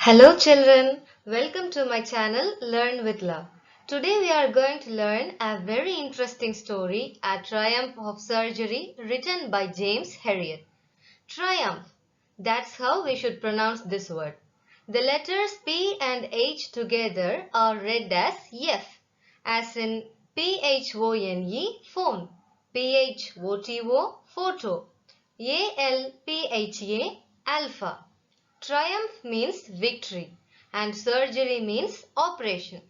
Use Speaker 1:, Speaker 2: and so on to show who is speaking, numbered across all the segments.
Speaker 1: Hello children, welcome to my channel Learn with Love. Today we are going to learn a very interesting story, A Triumph of Surgery, written by James Herriot. Triumph, that's how we should pronounce this word. The letters P and H together are read as F, as in PHONE, phone, PHOTO, photo, ALPHA, alpha. Triumph means victory and surgery means operation.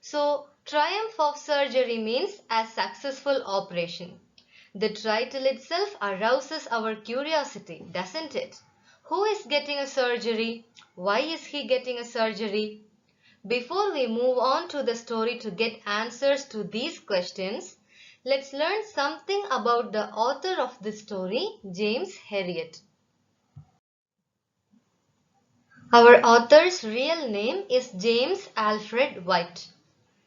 Speaker 1: So, triumph of surgery means a successful operation. The title itself arouses our curiosity, doesn't it? Who is getting a surgery? Why is he getting a surgery? Before we move on to the story to get answers to these questions, let's learn something about the author of this story, James Herriot. Our author's real name is James Alfred White.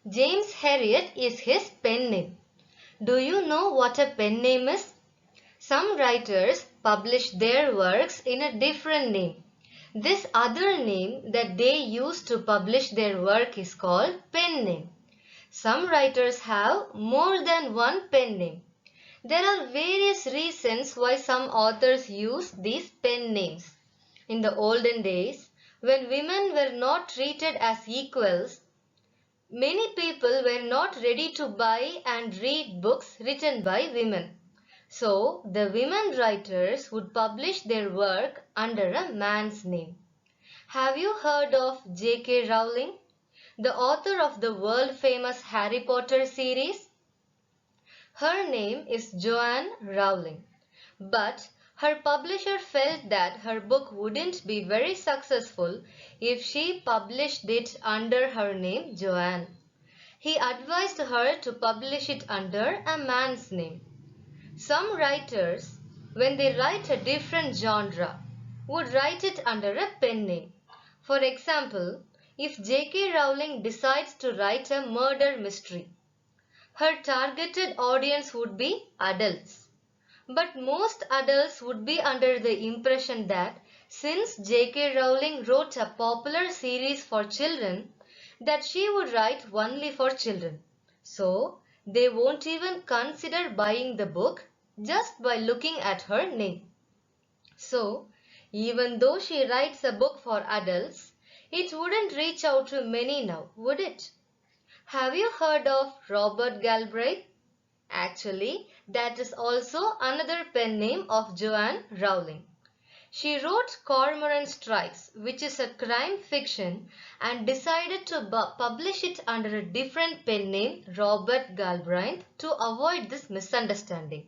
Speaker 1: James Herriot is his pen name. Do you know what a pen name is? Some writers publish their works in a different name. This other name that they use to publish their work is called pen name. Some writers have more than one pen name. There are various reasons why some authors use these pen names. In the olden days, when women were not treated as equals, many people were not ready to buy and read books written by women. So, the women writers would publish their work under a man's name. Have you heard of J.K. Rowling, the author of the world-famous Harry Potter series? Her name is Joanne Rowling, but her publisher felt that her book wouldn't be very successful if she published it under her name Joanne. He advised her to publish it under a man's name. Some writers, when they write a different genre, would write it under a pen name. For example, if J.K. Rowling decides to write a murder mystery, her targeted audience would be adults. But most adults would be under the impression that since J.K. Rowling wrote a popular series for children, that she would write only for children. So, they won't even consider buying the book just by looking at her name. So, even though she writes a book for adults, it wouldn't reach out to many now, would it? Have you heard of Robert Galbraith? Actually, that is also another pen name of Joanne Rowling. She wrote Cormoran Strikes, which is a crime fiction, and decided to publish it under a different pen name, Robert Galbraith, to avoid this misunderstanding.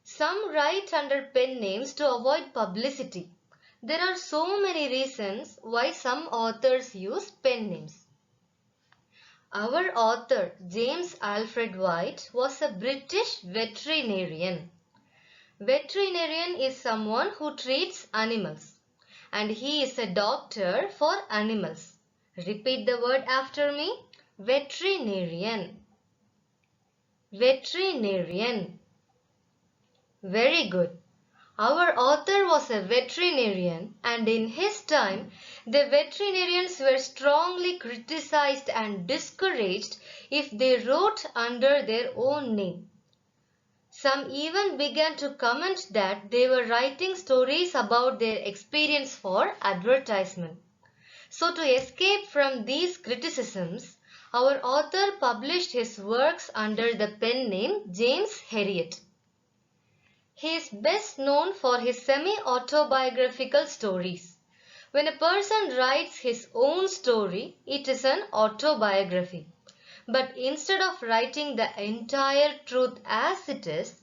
Speaker 1: Some write under pen names to avoid publicity. There are so many reasons why some authors use pen names. Our author, James Alfred White, was a British veterinarian. Veterinarian is someone who treats animals, and he is a doctor for animals. Repeat the word after me. Veterinarian. Veterinarian. Very good. Our author was a veterinarian, and in his time, the veterinarians were strongly criticized and discouraged if they wrote under their own name. Some even began to comment that they were writing stories about their experience for advertisement. So, to escape from these criticisms, our author published his works under the pen name James Herriot. He is best known for his semi-autobiographical stories. When a person writes his own story, it is an autobiography. But instead of writing the entire truth as it is,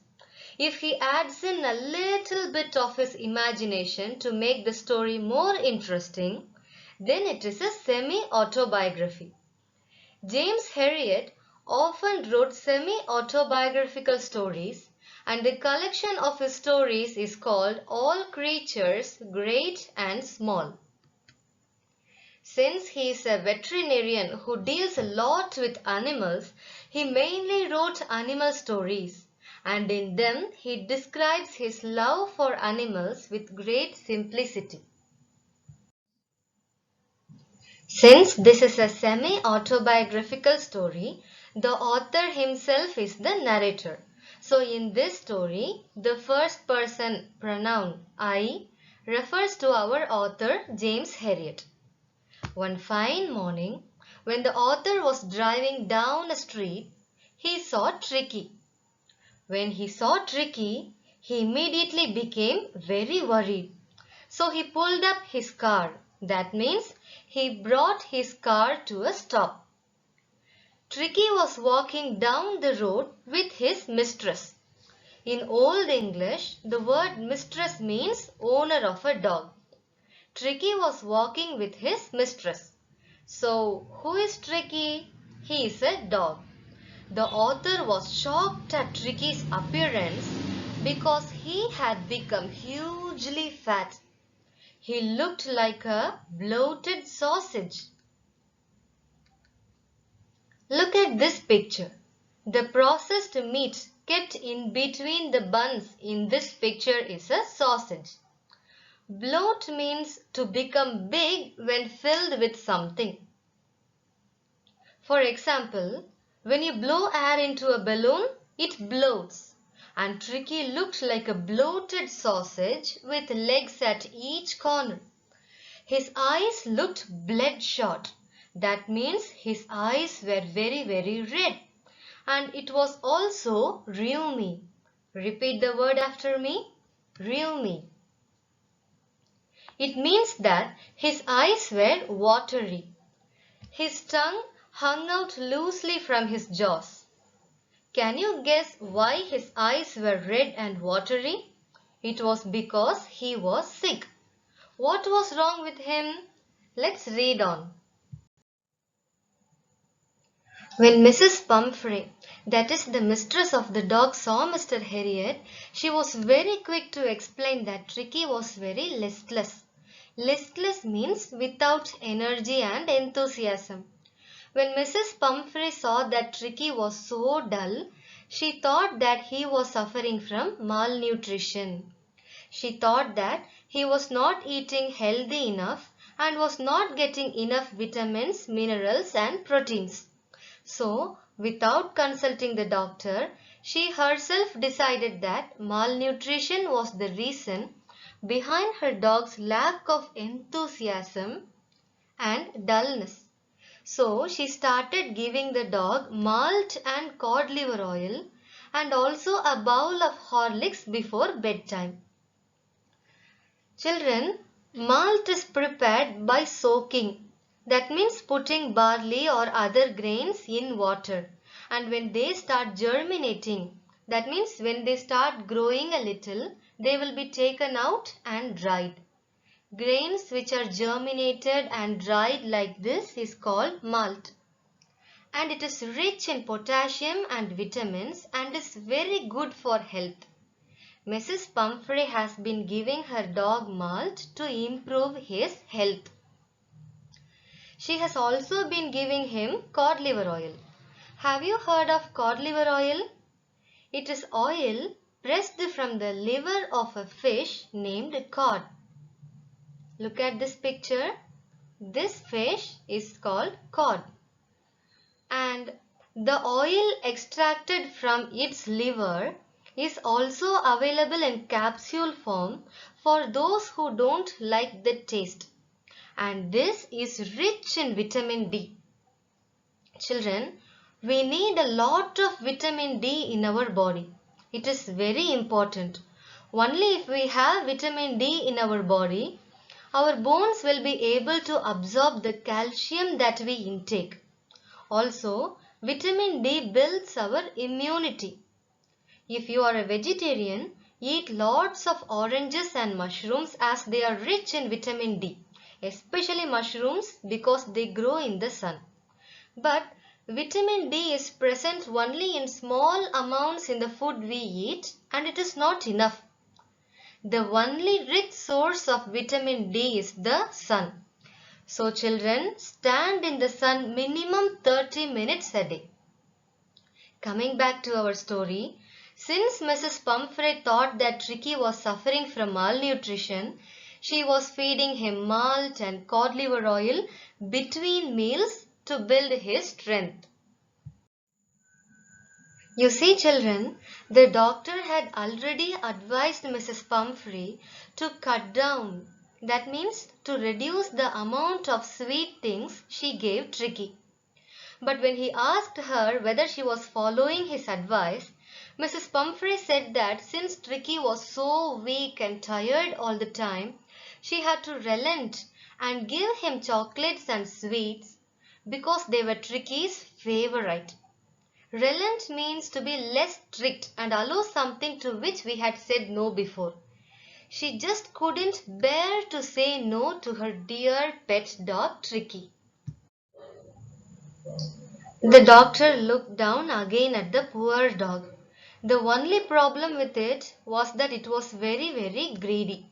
Speaker 1: if he adds in a little bit of his imagination to make the story more interesting, then it is a semi-autobiography. James Herriot often wrote semi-autobiographical stories, and the collection of his stories is called All Creatures, Great and Small. Since he is a veterinarian who deals a lot with animals, he mainly wrote animal stories, and in them he describes his love for animals with great simplicity. Since this is a semi-autobiographical story, the author himself is the narrator. So in this story, the first person pronoun I refers to our author James Herriot. One fine morning, when the author was driving down a street, he saw Tricky. When he saw Tricky, he immediately became very worried. So he pulled up his car. That means he brought his car to a stop. Tricky was walking down the road with his mistress. In Old English, the word mistress means owner of a dog. Tricky was walking with his mistress. So, who is Tricky? He is a dog. The author was shocked at Tricky's appearance because he had become hugely fat. He looked like a bloated sausage. Look at this picture. The processed meat kept in between the buns in this picture is a sausage. Bloat means to become big when filled with something. For example, when you blow air into a balloon, it bloats. And Tricky looked like a bloated sausage with legs at each corner. His eyes looked bloodshot. That means his eyes were very red. And it was also rheumy. Repeat the word after me. Rheumy. It means that his eyes were watery. His tongue hung out loosely from his jaws. Can you guess why his eyes were red and watery? It was because he was sick. What was wrong with him? Let's read on. When Mrs. Pumphrey, that is the mistress of the dog, saw Mr. Herriot, she was very quick to explain that Tricky was very listless. Listless means without energy and enthusiasm. When Mrs. Pumphrey saw that Tricky was so dull, she thought that he was suffering from malnutrition. She thought that he was not eating healthy enough and was not getting enough vitamins, minerals and proteins. So, without consulting the doctor, she herself decided that malnutrition was the reason behind her dog's lack of enthusiasm and dullness. So, she started giving the dog malt and cod liver oil and also a bowl of Horlicks before bedtime. Children, malt is prepared by soaking. That means putting barley or other grains in water. And when they start germinating, that means when they start growing a little, they will be taken out and dried. Grains which are germinated and dried like this is called malt. And it is rich in potassium and vitamins and is very good for health. Mrs. Pumphrey has been giving her dog malt to improve his health. She has also been giving him cod liver oil. Have you heard of cod liver oil? It is oil pressed from the liver of a fish named cod. Look at this picture. This fish is called cod. And the oil extracted from its liver is also available in capsule form for those who don't like the taste. And this is rich in vitamin D. Children, we need a lot of vitamin D in our body. It is very important. Only if we have vitamin D in our body, our bones will be able to absorb the calcium that we intake. Also, vitamin D builds our immunity. If you are a vegetarian, eat lots of oranges and mushrooms as they are rich in vitamin D, especially mushrooms because they grow in the sun. But vitamin D is present only in small amounts in the food we eat and it is not enough. The only rich source of vitamin D is the sun. So children, stand in the sun minimum 30 minutes a day. Coming back to our story, since Mrs. Pumphrey thought that Tricky was suffering from malnutrition, She was feeding him malt and cod liver oil between meals to build his strength. You see, children, the doctor had already advised Mrs. Pumphrey to cut down. That means to reduce the amount of sweet things she gave Tricky. But when he asked her whether she was following his advice, Mrs. Pumphrey said that since Tricky was so weak and tired all the time, she had to relent and give him chocolates and sweets because they were Tricky's favorite. Relent means to be less strict and allow something to which we had said no before. She just couldn't bear to say no to her dear pet dog Tricky. The doctor looked down again at the poor dog. The only problem with it was that it was very greedy.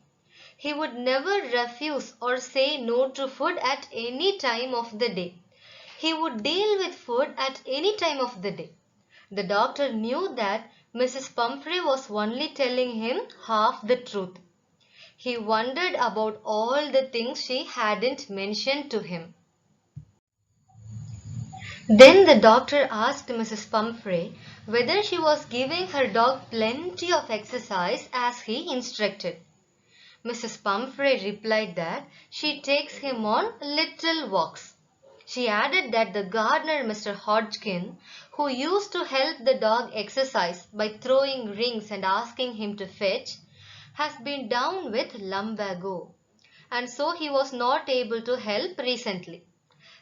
Speaker 1: He would never refuse or say no to food at any time of the day. He would deal with food at any time of the day. The doctor knew that Mrs. Pumphrey was only telling him half the truth. He wondered about all the things she hadn't mentioned to him. Then the doctor asked Mrs. Pumphrey whether she was giving her dog plenty of exercise as he instructed. Mrs. Pumphrey replied that she takes him on little walks. She added that the gardener, Mr. Hodgkin, who used to help the dog exercise by throwing rings and asking him to fetch, has been down with lumbago, and so he was not able to help recently.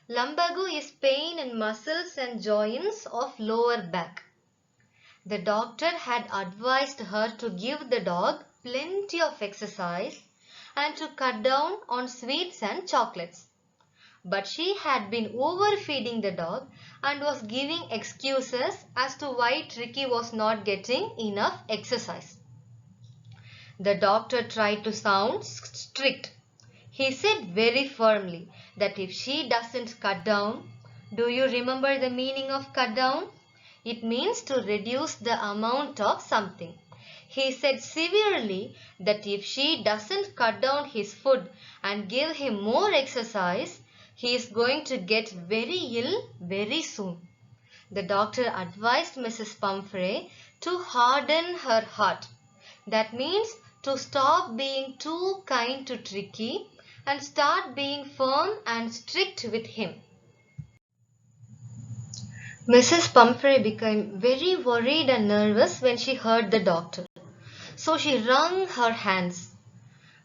Speaker 1: Lumbago is pain in muscles and joints of lower back. The doctor had advised her to give the dog plenty of exercise and to cut down on sweets and chocolates. But she had been overfeeding the dog and was giving excuses as to why Tricky was not getting enough exercise. The doctor tried to sound strict. He said very firmly that if she doesn't cut down, do you remember the meaning of cut down? It means to reduce the amount of something. He said severely that if she doesn't cut down his food and give him more exercise, he is going to get very ill very soon. The doctor advised Mrs. Pumphrey to harden her heart. That means to stop being too kind to Tricky and start being firm and strict with him. Mrs. Pumphrey became very worried and nervous when she heard the doctor. So she wrung her hands.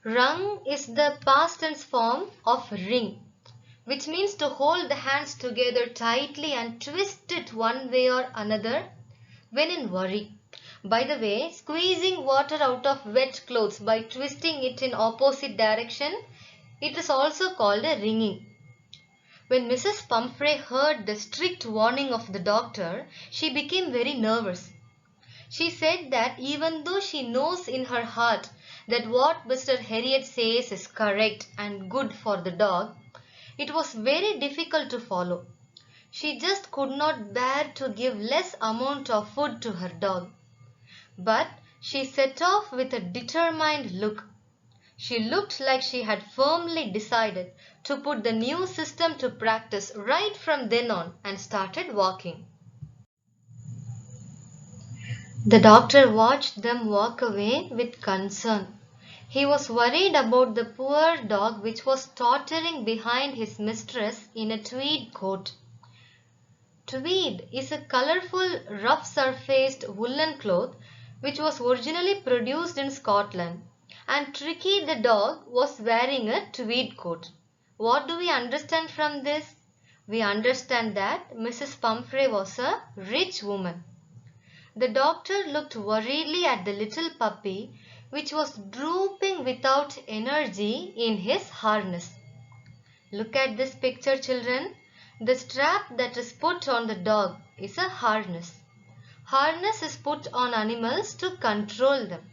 Speaker 1: Wrung is the past tense form of wring, which means to hold the hands together tightly and twist it one way or another when in worry. By the way, squeezing water out of wet clothes by twisting it in opposite direction, it is also called a wringing. When Mrs. Pumphrey heard the strict warning of the doctor, she became very nervous. She said that even though she knows in her heart that what Mr. Harriet says is correct and good for the dog, it was very difficult to follow. She just could not bear to give less amount of food to her dog. But she set off with a determined look. She looked like she had firmly decided to put the new system to practice right from then on and started walking. The doctor watched them walk away with concern. He was worried about the poor dog which was tottering behind his mistress in a tweed coat. Tweed is a colorful, rough-surfaced woolen cloth which was originally produced in Scotland, and Tricky the dog was wearing a tweed coat. What do we understand from this? We understand that Mrs. Pumphrey was a rich woman. The doctor looked worriedly at the little puppy which was drooping without energy in his harness. Look at this picture, children. The strap that is put on the dog is a harness. Harness is put on animals to control them.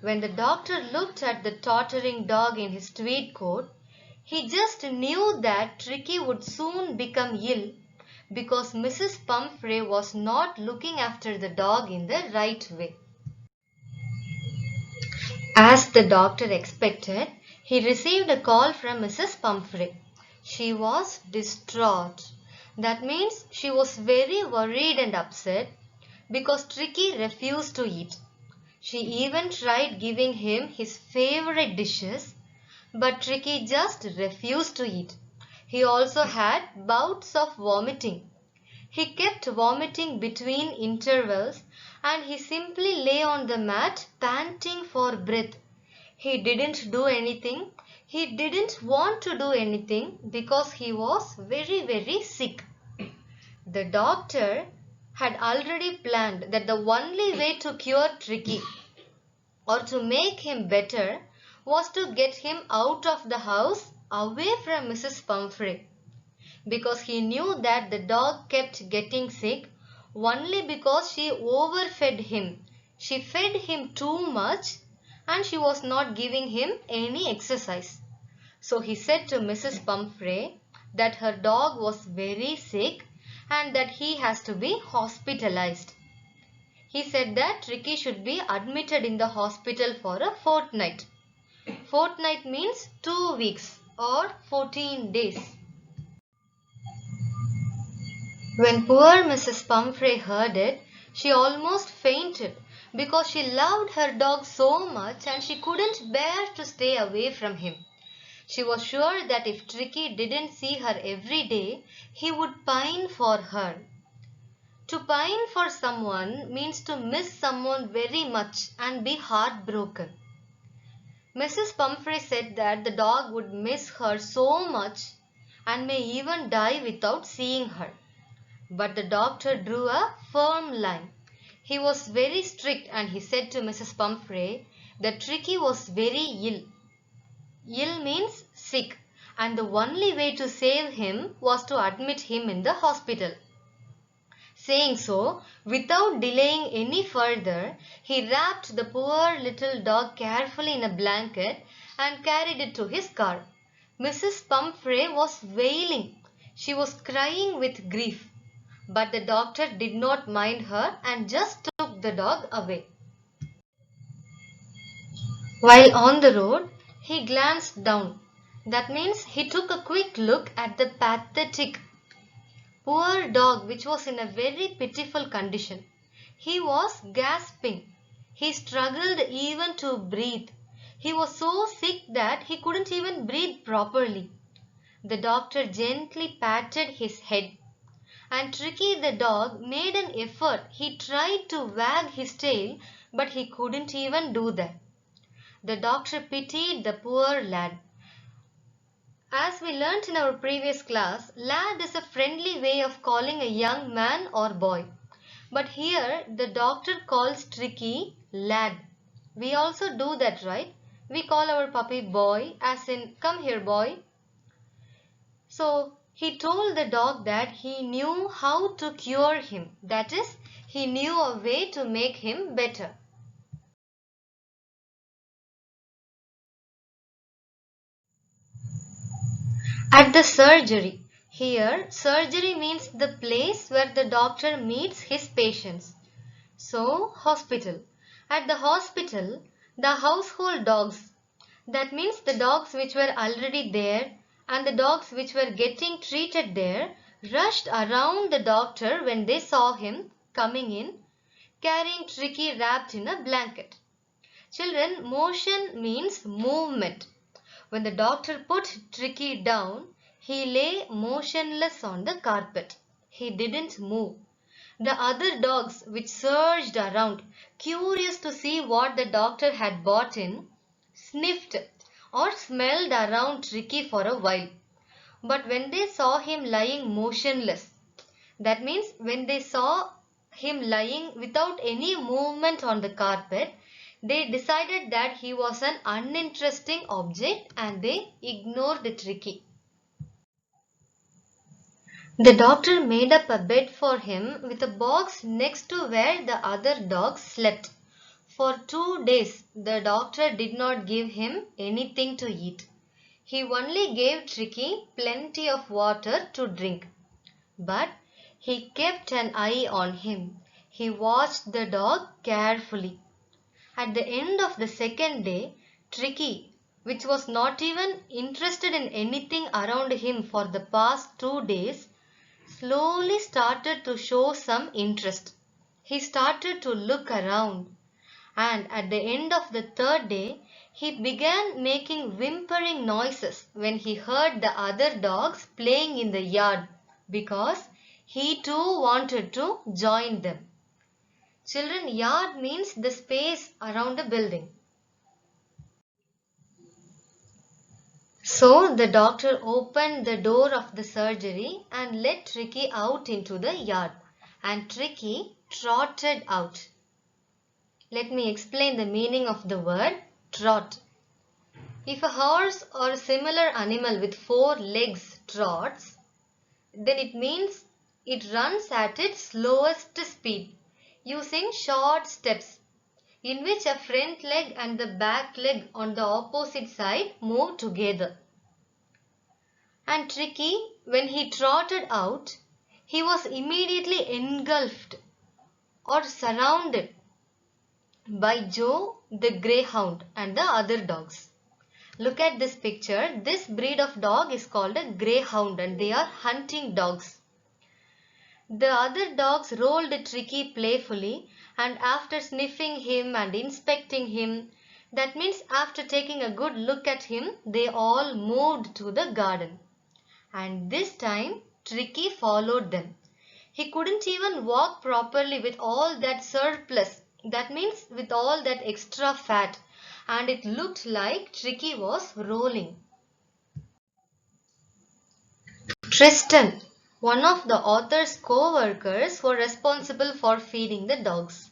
Speaker 1: When the doctor looked at the tottering dog in his tweed coat, he just knew that Tricky would soon become ill because Mrs. Pumphrey was not looking after the dog in the right way. As the doctor expected, he received a call from Mrs. Pumphrey. She was distraught. That means she was very worried and upset because Tricky refused to eat. She even tried giving him his favorite dishes, but Tricky just refused to eat. He also had bouts of vomiting. He kept vomiting between intervals and he simply lay on the mat panting for breath. He didn't do anything. He didn't want to do anything because he was very, very sick. The doctor had already planned that the only way to cure Tricky or to make him better was to get him out of the house away from Mrs. Pumphrey, because he knew that the dog kept getting sick only because she overfed him. She fed him too much and she was not giving him any exercise. So he said to Mrs. Pumphrey that her dog was very sick and that he has to be hospitalized. He said that Tricky should be admitted in the hospital for a fortnight. Fortnight means 2 weeks or 14 days. When poor Mrs. Pumphrey heard it, she almost fainted because she loved her dog so much and she couldn't bear to stay away from him. She was sure that if Tricky didn't see her every day, he would pine for her. To pine for someone means to miss someone very much and be heartbroken. Mrs. Pumphrey said that the dog would miss her so much and may even die without seeing her. But the doctor drew a firm line. He was very strict and he said to Mrs. Pumphrey that Tricky was very ill. Ill means sick, and the only way to save him was to admit him in the hospital. Saying so, without delaying any further, he wrapped the poor little dog carefully in a blanket and carried it to his car. Mrs. Pumphrey was wailing. She was crying with grief. But the doctor did not mind her and just took the dog away. While on the road, he glanced down. That means he took a quick look at the pathetic poor dog, which was in a very pitiful condition. He was gasping. He struggled even to breathe. He was so sick that he couldn't even breathe properly. The doctor gently patted his head, and Tricky the dog made an effort. He tried to wag his tail, but he couldn't even do that. The doctor pitied the poor lad. As we learnt in our previous class, lad is a friendly way of calling a young man or boy. But here the doctor calls Tricky lad. We also do that, right? We call our puppy boy, as in come here boy. So he told the dog that he knew how to cure him. That is, he knew a way to make him better. At the surgery. Here, surgery means the place where the doctor meets his patients. So, hospital. At the hospital, the household dogs. That means the dogs which were already there and the dogs which were getting treated there rushed around the doctor when they saw him coming in, carrying Tricky wrapped in a blanket. Children, motion means movement. When the doctor put Tricky down, he lay motionless on the carpet. He didn't move. The other dogs, which surged around, curious to see what the doctor had brought in, sniffed or smelled around Tricky for a while. But when they saw him lying motionless, that means when they saw him lying without any movement on the carpet, they decided that he was an uninteresting object and they ignored Tricky. The doctor made up a bed for him with a box next to where the other dogs slept. For 2 days, the doctor did not give him anything to eat. He only gave Tricky plenty of water to drink. But he kept an eye on him. He watched the dog carefully. At the end of the second day, Tricky, which was not even interested in anything around him for the past 2 days, slowly started to show some interest. He started to look around, and at the end of the third day, he began making whimpering noises when he heard the other dogs playing in the yard because he too wanted to join them. Children, yard means the space around a building. So the doctor opened the door of the surgery and let Tricky out into the yard, and Tricky trotted out. Let me explain the meaning of the word trot. If a horse or a similar animal with 4 legs trots, then it means it runs at its slowest speed using short steps in which a front leg and the back leg on the opposite side move together. And Tricky, when he trotted out, he was immediately engulfed or surrounded by Joe the greyhound and the other dogs. Look at this picture. This breed of dog is called a greyhound and they are hunting dogs. The other dogs rolled Tricky playfully, and after sniffing him and inspecting him, that means after taking a good look at him, they all moved to the garden. And this time Tricky followed them. He couldn't even walk properly with all that surplus, that means with all that extra fat, and it looked like Tricky was rolling. Tristan, one of the author's co-workers, was responsible for feeding the dogs.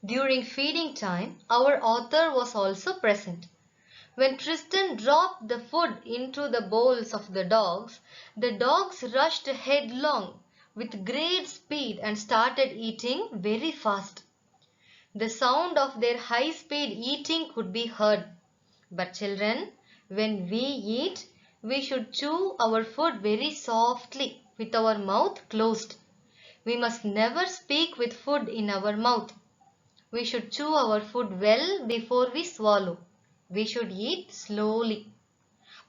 Speaker 1: During feeding time, our author was also present. When Tristan dropped the food into the bowls of the dogs rushed headlong with great speed and started eating very fast. The sound of their high-speed eating could be heard. But children, when we eat, we should chew our food very softly with our mouth closed. We must never speak with food in our mouth. We should chew our food well before we swallow. We should eat slowly.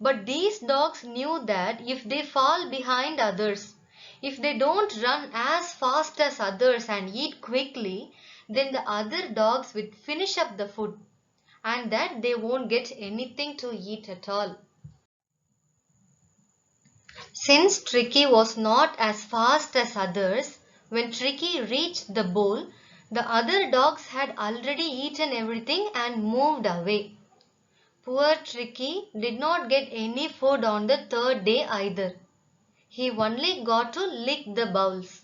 Speaker 1: But these dogs knew that if they fall behind others, if they don't run as fast as others and eat quickly, then the other dogs will finish up the food and that they won't get anything to eat at all. Since Tricky was not as fast as others, when Tricky reached the bowl, the other dogs had already eaten everything and moved away. Poor Tricky did not get any food on the third day either. He only got to lick the bowls.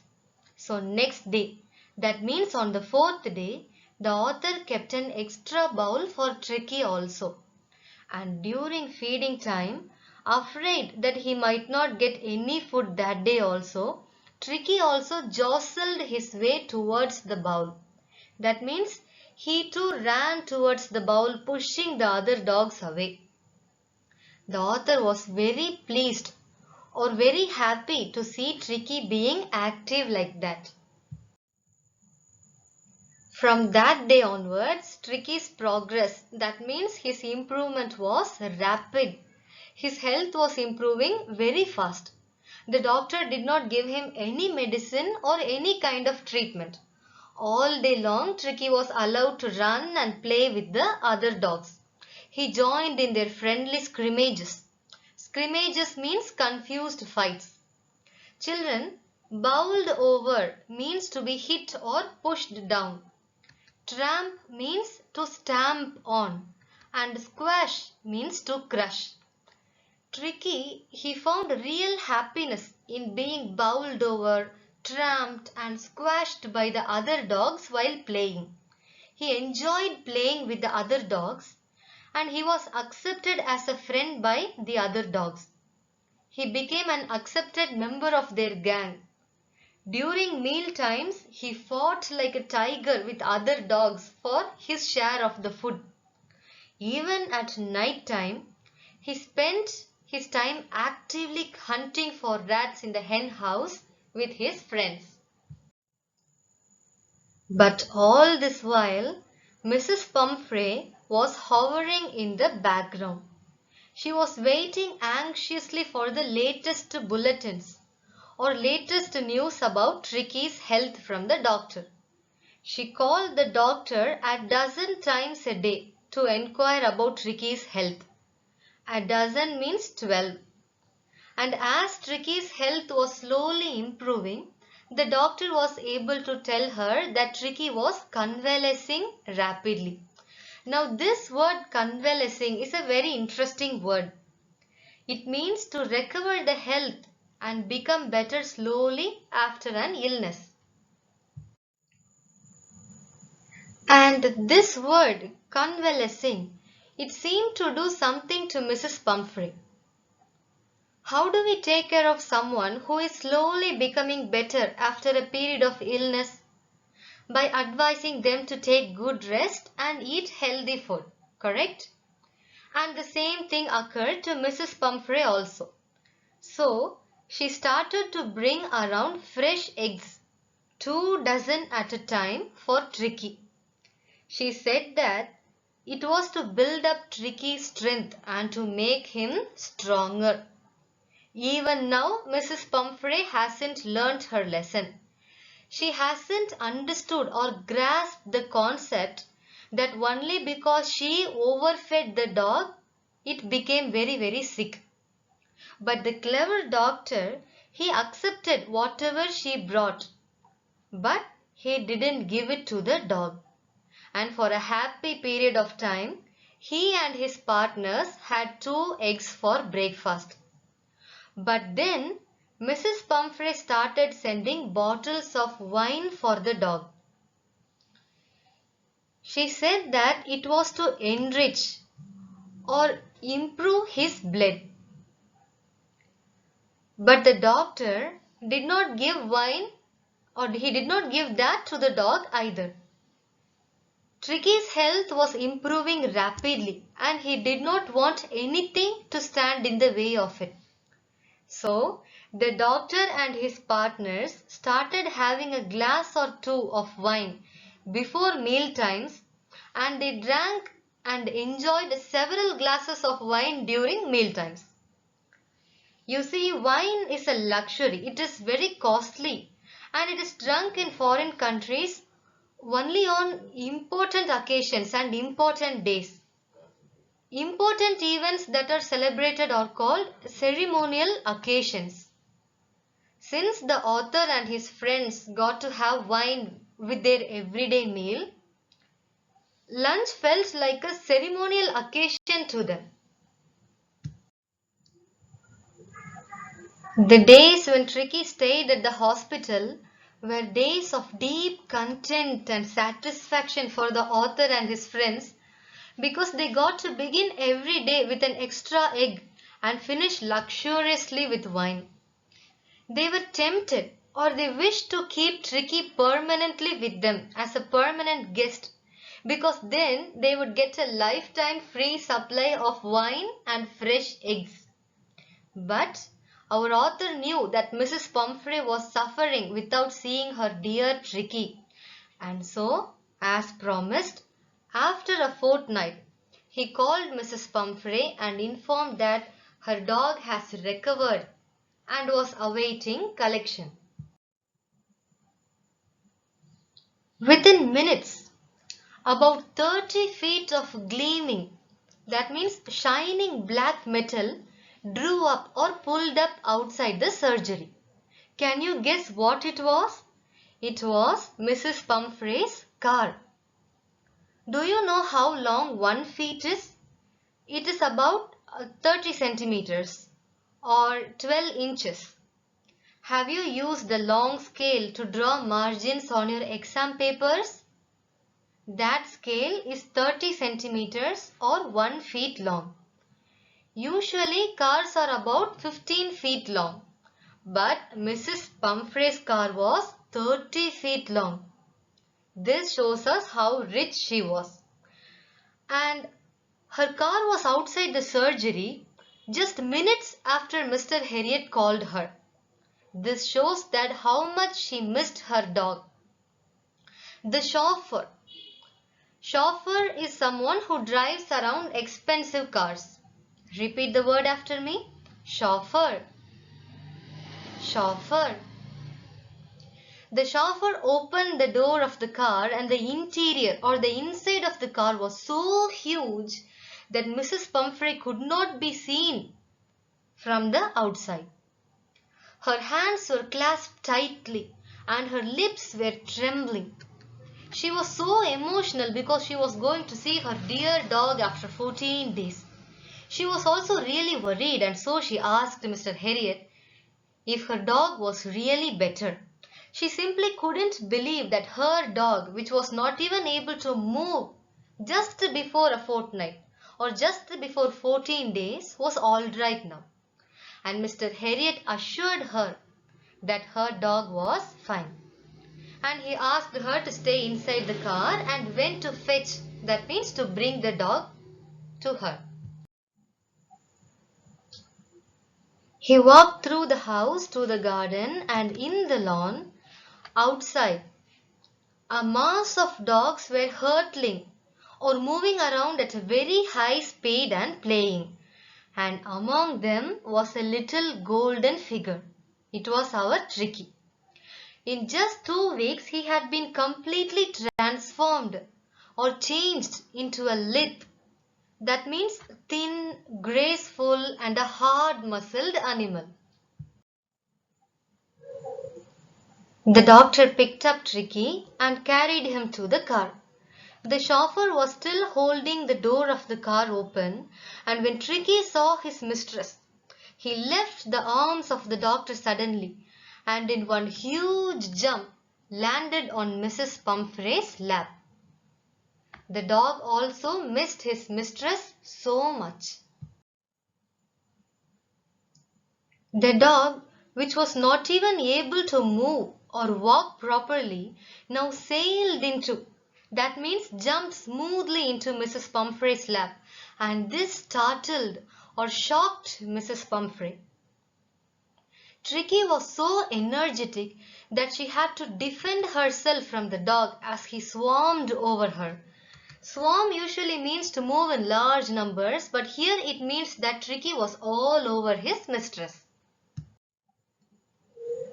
Speaker 1: So next day, that means on the fourth day, the author kept an extra bowl for Tricky also. And during feeding time, afraid that he might not get any food that day also, Tricky also jostled his way towards the bowl. That means he too ran towards the bowl, pushing the other dogs away. The author was very pleased or very happy to see Tricky being active like that. From that day onwards, Tricky's progress, that means his improvement, was rapid. His health was improving very fast. The doctor did not give him any medicine or any kind of treatment. All day long, Tricky was allowed to run and play with the other dogs. He joined in their friendly scrimmages. Scrimmages means confused fights. Children, bowled over means to be hit or pushed down. Tramp means to stamp on, and squash means to crush. Tricky, he found real happiness in being bowled over, tramped and squashed by the other dogs while playing. He enjoyed playing with the other dogs and he was accepted as a friend by the other dogs. He became an accepted member of their gang. During meal times, he fought like a tiger with other dogs for his share of the food. Even at night time, he spent his time actively hunting for rats in the hen house with his friends. But all this while, Mrs. Pumphrey was hovering in the background. She was waiting anxiously for the latest bulletins or latest news about Tricky's health from the doctor. She called the doctor a dozen times a day to inquire about Tricky's health. A dozen means 12. And as Tricky's health was slowly improving, the doctor was able to tell her that Tricky was convalescing rapidly. Now this word convalescing is a very interesting word. It means to recover the health and become better slowly after an illness. And this word convalescing, it seemed to do something to Mrs. Pumphrey. How do we take care of someone who is slowly becoming better after a period of illness? By advising them to take good rest and eat healthy food, correct? And the same thing occurred to Mrs. Pumphrey also. So, she started to bring around fresh eggs, 2 dozen at a time for Tricky. She said that it was to build up Tricky's strength and to make him stronger. Even now, Mrs. Pumphrey hasn't learnt her lesson. She hasn't understood or grasped the concept that only because she overfed the dog, it became very sick. But the clever doctor, he accepted whatever she brought, but he didn't give it to the dog. And for a happy period of time, he and his partners had 2 eggs for breakfast. But then Mrs. Pumphrey started sending bottles of wine for the dog. She said that it was to enrich or improve his blood. But the doctor did not give wine, or he did not give that to the dog either. Tricky's health was improving rapidly and he did not want anything to stand in the way of it. So, the doctor and his partners started having a glass or two of wine before meal times, and they drank and enjoyed several glasses of wine during meal times. You see, wine is a luxury. It is very costly and it is drunk in foreign countries only on important occasions and important days. Important events that are celebrated are called ceremonial occasions. Since the author and his friends got to have wine with their everyday meal, lunch felt like a ceremonial occasion to them. The days when Tricky stayed at the hospital were days of deep content and satisfaction for the author and his friends because they got to begin every day with an extra egg and finish luxuriously with wine. They were tempted or they wished to keep Tricky permanently with them as a permanent guest because then they would get a lifetime free supply of wine and fresh eggs. But our author knew that Mrs. Pumphrey was suffering without seeing her dear Tricky, and so, as promised, after a fortnight, he called Mrs. Pumphrey and informed that her dog has recovered and was awaiting collection. Within minutes, about 30 feet of gleaming, that means shining black metal, drew up or pulled up outside the surgery. Can you guess what it was? It was Mrs. Pumphrey's car. Do you know how long 1 feet is? It is about 30 centimeters or 12 inches. Have you used the long scale to draw margins on your exam papers? That scale is 30 centimeters or 1 feet long. Usually cars are about 15 feet long, but Mrs. Pumphrey's car was 30 feet long. This shows us how rich she was. And her car was outside the surgery just minutes after Mr. Harriet called her. This shows that how much she missed her dog. The chauffeur, Chauffeur is someone who drives around expensive cars. Repeat the word after me. Chauffeur. Chauffeur. The chauffeur opened the door of the car and the interior or the inside of the car was so huge that Mrs. Pumphrey could not be seen from the outside. Her hands were clasped tightly and her lips were trembling. She was so emotional because she was going to see her dear dog after 14 days. She was also really worried, and so she asked Mr. Harriet if her dog was really better. She simply couldn't believe that her dog, which was not even able to move just before a fortnight or just before 14 days, was all right now. And Mr. Harriet assured her that her dog was fine. And he asked her to stay inside the car and went to fetch, that means to bring the dog to her. He walked through the house to the garden, and in the lawn outside a mass of dogs were hurtling or moving around at a very high speed and playing. And among them was a little golden figure. It was our Tricky. In just 2 weeks he had been completely transformed or changed into a lithe. That means thin, graceful and a hard-muscled animal. The doctor picked up Tricky and carried him to the car. The chauffeur was still holding the door of the car open, and when Tricky saw his mistress, he left the arms of the doctor suddenly and in one huge jump landed on Mrs. Pumphrey's lap. The dog also missed his mistress so much. The dog, which was not even able to move or walk properly, now sailed into, that means jumped smoothly into Mrs. Pumphrey's lap, and this startled or shocked Mrs. Pumphrey. Tricky was so energetic that she had to defend herself from the dog as he swarmed over her. Swarm usually means to move in large numbers, but here it means that Tricky was all over his mistress.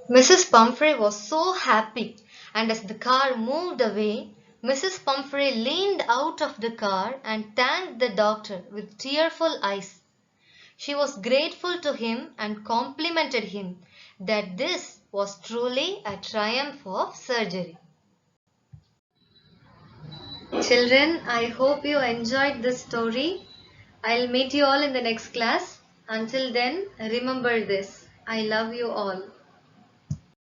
Speaker 1: Mrs. Pumphrey was so happy, and as the car moved away, Mrs. Pumphrey leaned out of the car and thanked the doctor with tearful eyes. She was grateful to him and complimented him that this was truly a triumph of surgery. Children, I hope you enjoyed this story. I'll meet you all in the next class. Until then, remember this. I love you all.